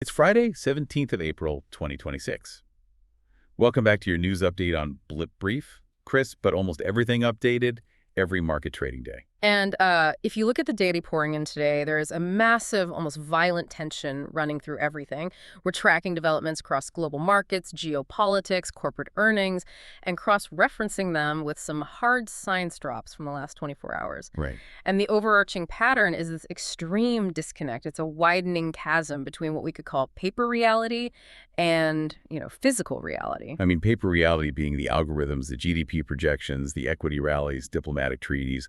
It's Friday, 17th of April, 2026. Welcome back to your news update on Blip Brief. Crisp, but almost everything updated every market trading day. And if you look at the data pouring in today, there is a massive, almost violent tension running through everything. We're tracking developments across global markets, geopolitics, corporate earnings, and cross-referencing them with some hard science drops from the last 24 hours. Right. And the overarching pattern is this extreme disconnect. It's a widening chasm between what we could call paper reality and, physical reality. I mean, paper reality being the algorithms, the GDP projections, the equity rallies, diplomatic treaties,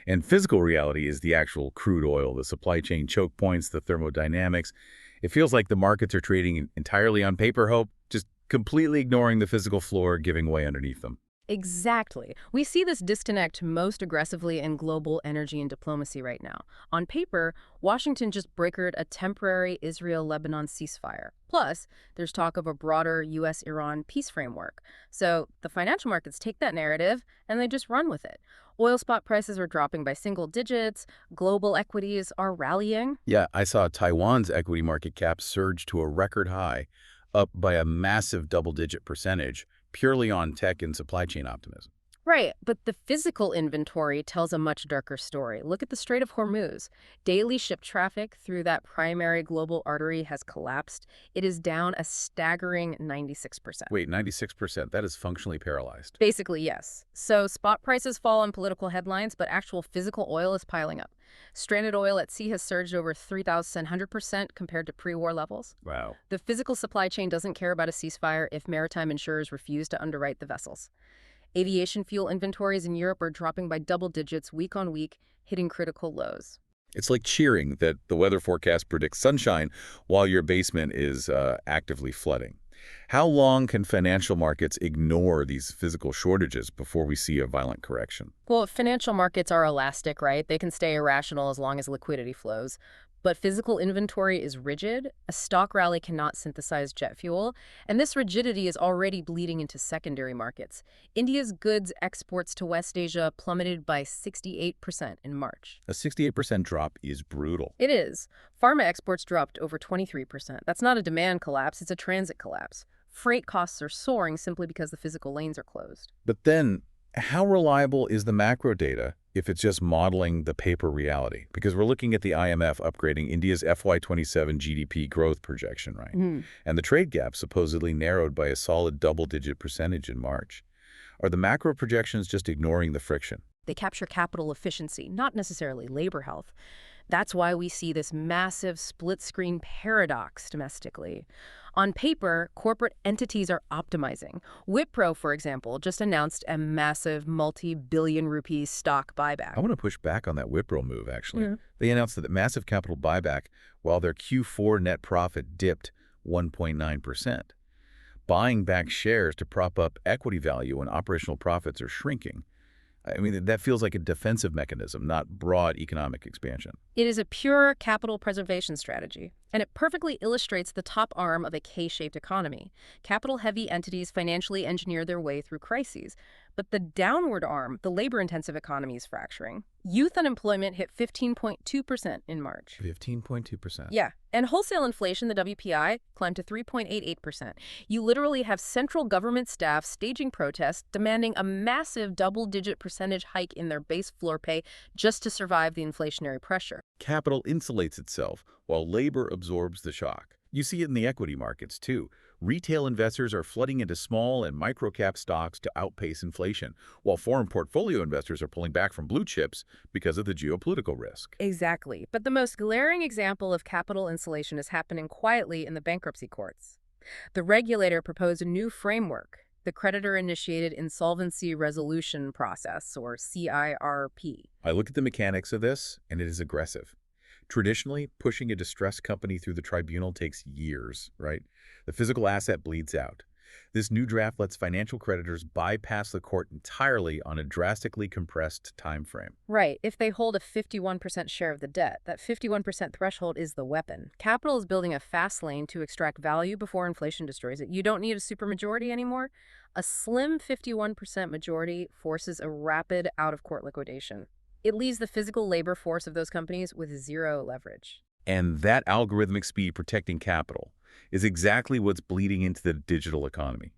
and physical reality is the actual crude oil, the supply chain choke points, the thermodynamics. It feels like the markets are trading entirely on paper hope, just completely ignoring the physical floor giving way underneath them. Exactly. We see this disconnect most aggressively in global energy and diplomacy right now. On paper, Washington just brokered a temporary Israel-Lebanon ceasefire. Plus, there's talk of a broader U.S.-Iran peace framework. So the financial markets take that narrative and they just run with it. Oil spot prices are dropping by single digits. Global equities are rallying. Yeah, I saw Taiwan's equity market cap surge to a record high, up by a massive double-digit percentage, purely on tech and supply chain optimism. Right, but the physical inventory tells a much darker story. Look at the Strait of Hormuz. Daily ship traffic through that primary global artery has collapsed. It is down a staggering 96%. Wait, 96%, that is functionally paralyzed. Basically, yes. So spot prices fall on political headlines, but actual physical oil is piling up. Stranded oil at sea has surged over 3,100% compared to pre-war levels. Wow. The physical supply chain doesn't care about a ceasefire if maritime insurers refuse to underwrite the vessels. Aviation fuel inventories in Europe are dropping by double digits week on week, hitting critical lows. It's like cheering that the weather forecast predicts sunshine while your basement is actively flooding. How long can financial markets ignore these physical shortages before we see a violent correction? Well, financial markets are elastic, right? They can stay irrational as long as liquidity flows. But physical inventory is rigid. A stock rally cannot synthesize jet fuel, and this rigidity is already bleeding into secondary markets. India's goods exports to West Asia plummeted by 68% in March. A 68% drop is brutal. It is. Pharma exports dropped over 23%. That's not a demand collapse, it's a transit collapse. Freight costs are soaring simply because the physical lanes are closed. But then, how reliable is the macro data if it's just modeling the paper reality? Because we're looking at the IMF upgrading India's FY27 GDP growth projection, right? And the trade gap supposedly narrowed by a solid double-digit percentage in March. Are the macro projections just ignoring the friction? They capture capital efficiency, not necessarily labor health. That's why we see this massive split-screen paradox domestically. On paper, corporate entities are optimizing. Wipro, for example, just announced a massive multi-billion rupee stock buyback. I want to push back on that Wipro move, actually. Yeah. They announced that massive capital buyback while their Q4 net profit dipped 1.9%. Buying back shares to prop up equity value when operational profits are shrinking. I mean, that feels like a defensive mechanism, not broad economic expansion. It is a pure capital preservation strategy, and it perfectly illustrates the top arm of a K-shaped economy. Capital-heavy entities financially engineer their way through crises, but the downward arm, the labor-intensive economy, is fracturing. Youth unemployment hit 15.2% in March. 15.2%. Yeah, and wholesale inflation, the WPI, climbed to 3.88%. You literally have central government staff staging protests, demanding a massive double-digit percentage hike in their base floor pay just to survive the inflationary pressure. Capital insulates itself while labor absorbs the shock. You see it in the equity markets, too. Retail investors are flooding into small and micro-cap stocks to outpace inflation, while foreign portfolio investors are pulling back from blue chips because of the geopolitical risk. Exactly. But the most glaring example of capital insulation is happening quietly in the bankruptcy courts. The regulator proposed a new framework, the Creditor-Initiated Insolvency Resolution Process, or CIRP. I look at the mechanics of this, and it is aggressive. Traditionally, pushing a distressed company through the tribunal takes years, right? The physical asset bleeds out. This new draft lets financial creditors bypass the court entirely on a drastically compressed time frame. Right. If they hold a 51% share of the debt, that 51% threshold is the weapon. Capital is building a fast lane to extract value before inflation destroys it. You don't need a supermajority anymore. A slim 51% majority forces a rapid out-of-court liquidation. It leaves the physical labor force of those companies with zero leverage. And that algorithmic speed protecting capital, is exactly what's bleeding into the digital economy.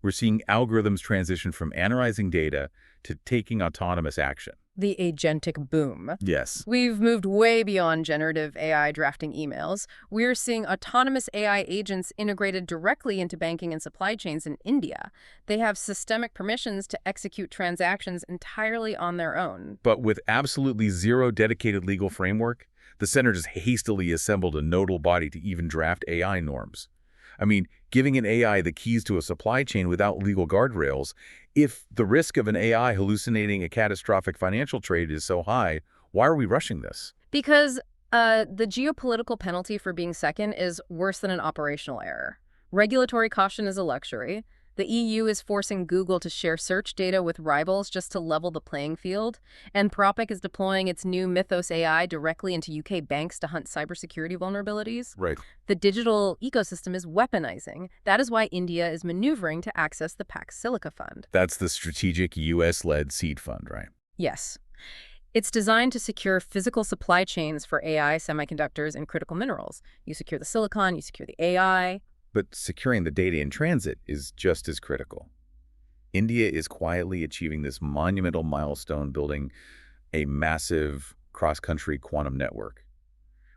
We're seeing algorithms transition from analyzing data to taking autonomous action. The agentic boom. Yes. We've moved way beyond generative AI drafting emails. We're seeing autonomous AI agents integrated directly into banking and supply chains in India. They have systemic permissions to execute transactions entirely on their own. But with absolutely zero dedicated legal framework, the center just hastily assembled a nodal body to even draft AI norms. I mean, giving an AI the keys to a supply chain without legal guardrails, if the risk of an AI hallucinating a catastrophic financial trade is so high, why are we rushing this? Because the geopolitical penalty for being second is worse than an operational error. Regulatory caution is a luxury. The EU is forcing Google to share search data with rivals just to level the playing field. Anthropic is deploying its new Mythos AI directly into UK banks to hunt cybersecurity vulnerabilities. Right. The digital ecosystem is weaponizing. That is why India is maneuvering to access the Pax Silica Fund. That's the strategic US-led seed fund, right? Yes. It's designed to secure physical supply chains for AI, semiconductors, and critical minerals. You secure the silicon, you secure the AI. But securing the data in transit is just as critical. India is quietly achieving this monumental milestone, building a massive cross-country quantum network.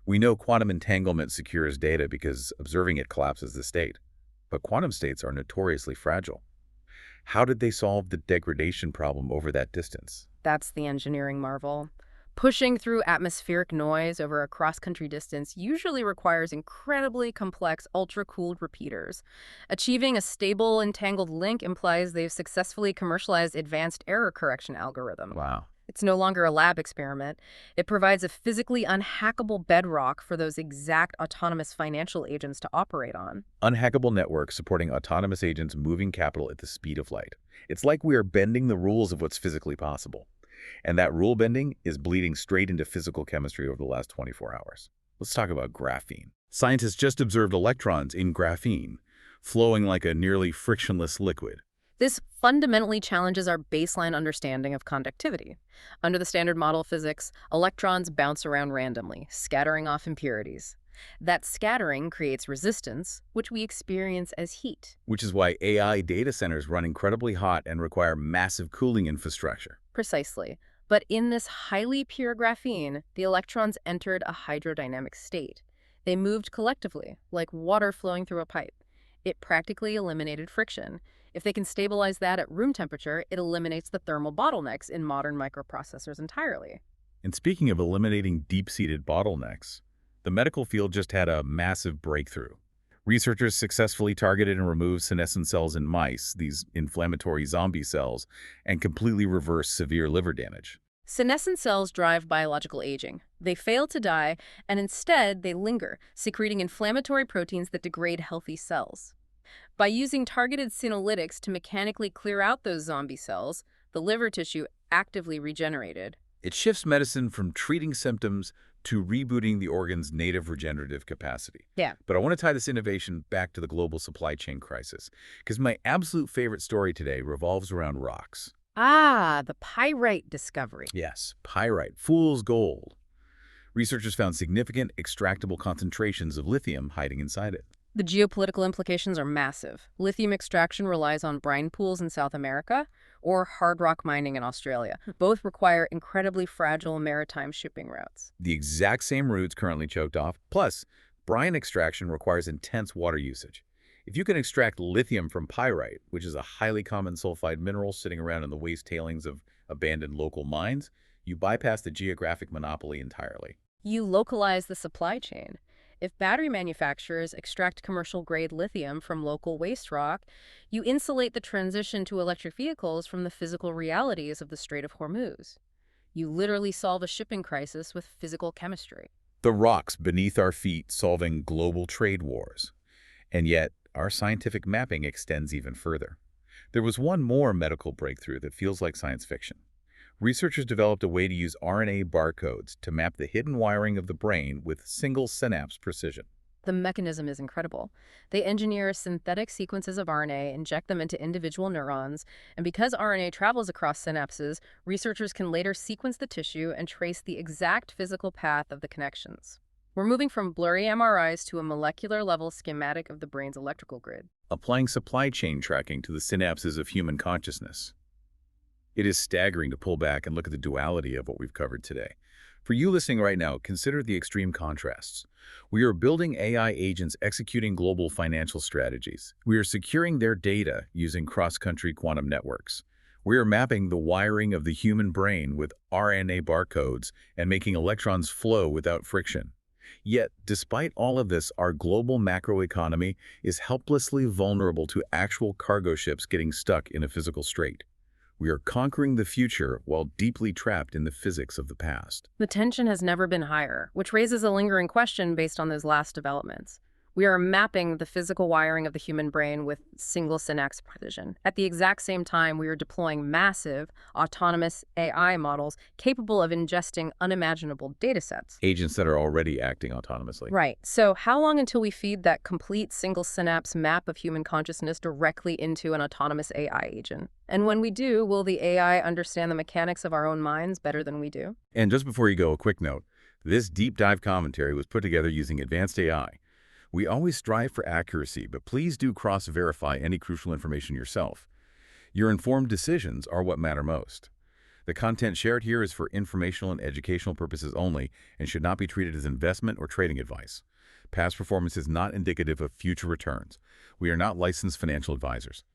We know quantum entanglement secures data because observing it collapses the state. But quantum states are notoriously fragile. How did they solve the degradation problem over that distance? That's the engineering marvel. Pushing through atmospheric noise over a cross-country distance usually requires incredibly complex, ultra-cooled repeaters. Achieving a stable, entangled link implies they've successfully commercialized advanced error correction algorithm. Wow. It's no longer a lab experiment. It provides a physically unhackable bedrock for those exact autonomous financial agents to operate on. Unhackable network supporting autonomous agents moving capital at the speed of light. It's like we are bending the rules of what's physically possible. And that rule bending is bleeding straight into physical chemistry over the last 24 hours. Let's talk about graphene. Scientists just observed electrons in graphene, flowing like a nearly frictionless liquid. This fundamentally challenges our baseline understanding of conductivity. Under the standard model of physics, electrons bounce around randomly, scattering off impurities. That scattering creates resistance, which we experience as heat. Which is why AI data centers run incredibly hot and require massive cooling infrastructure. Precisely. But in this highly pure graphene, the electrons entered a hydrodynamic state. They moved collectively, like water flowing through a pipe. It practically eliminated friction. If they can stabilize that at room temperature, it eliminates the thermal bottlenecks in modern microprocessors entirely. And speaking of eliminating deep-seated bottlenecks, the medical field just had a massive breakthrough. Researchers successfully targeted and removed senescent cells in mice, these inflammatory zombie cells, and completely reversed severe liver damage. Senescent cells drive biological aging. They fail to die, and instead they linger, secreting inflammatory proteins that degrade healthy cells. By using targeted senolytics to mechanically clear out those zombie cells, the liver tissue actively regenerated. It shifts medicine from treating symptoms to rebooting the organ's native regenerative capacity. Yeah. But I want to tie this innovation back to the global supply chain crisis, because my absolute favorite story today revolves around rocks. Ah, the pyrite discovery. Yes, pyrite, fool's gold. Researchers found significant extractable concentrations of lithium hiding inside it. The geopolitical implications are massive. Lithium extraction relies on brine pools in South America or hard rock mining in Australia. Both require incredibly fragile maritime shipping routes. The exact same routes currently choked off. Plus, brine extraction requires intense water usage. If you can extract lithium from pyrite, which is a highly common sulfide mineral sitting around in the waste tailings of abandoned local mines, you bypass the geographic monopoly entirely. You localize the supply chain. If battery manufacturers extract commercial-grade lithium from local waste rock, you insulate the transition to electric vehicles from the physical realities of the Strait of Hormuz. You literally solve a shipping crisis with physical chemistry. The rocks beneath our feet solving global trade wars. And yet, our scientific mapping extends even further. There was one more medical breakthrough that feels like science fiction. Researchers developed a way to use RNA barcodes to map the hidden wiring of the brain with single synapse precision. The mechanism is incredible. They engineer synthetic sequences of RNA, inject them into individual neurons, and because RNA travels across synapses, researchers can later sequence the tissue and trace the exact physical path of the connections. We're moving from blurry MRIs to a molecular-level schematic of the brain's electrical grid. Applying supply chain tracking to the synapses of human consciousness. It is staggering to pull back and look at the duality of what we've covered today. For you listening right now, consider the extreme contrasts. We are building AI agents executing global financial strategies. We are securing their data using cross-country quantum networks. We are mapping the wiring of the human brain with RNA barcodes and making electrons flow without friction. Yet, despite all of this, our global macroeconomy is helplessly vulnerable to actual cargo ships getting stuck in a physical strait. We are conquering the future while deeply trapped in the physics of the past. The tension has never been higher, which raises a lingering question based on those last developments. We are mapping the physical wiring of the human brain with single synapse precision. At the exact same time, we are deploying massive, autonomous AI models capable of ingesting unimaginable data sets. Agents that are already acting autonomously. Right. So how long until we feed that complete single synapse map of human consciousness directly into an autonomous AI agent? And when we do, will the AI understand the mechanics of our own minds better than we do? And just before you go, a quick note. This deep dive commentary was put together using advanced AI. We always strive for accuracy, but please do cross-verify any crucial information yourself. Your informed decisions are what matter most. The content shared here is for informational and educational purposes only and should not be treated as investment or trading advice. Past performance is not indicative of future returns. We are not licensed financial advisors.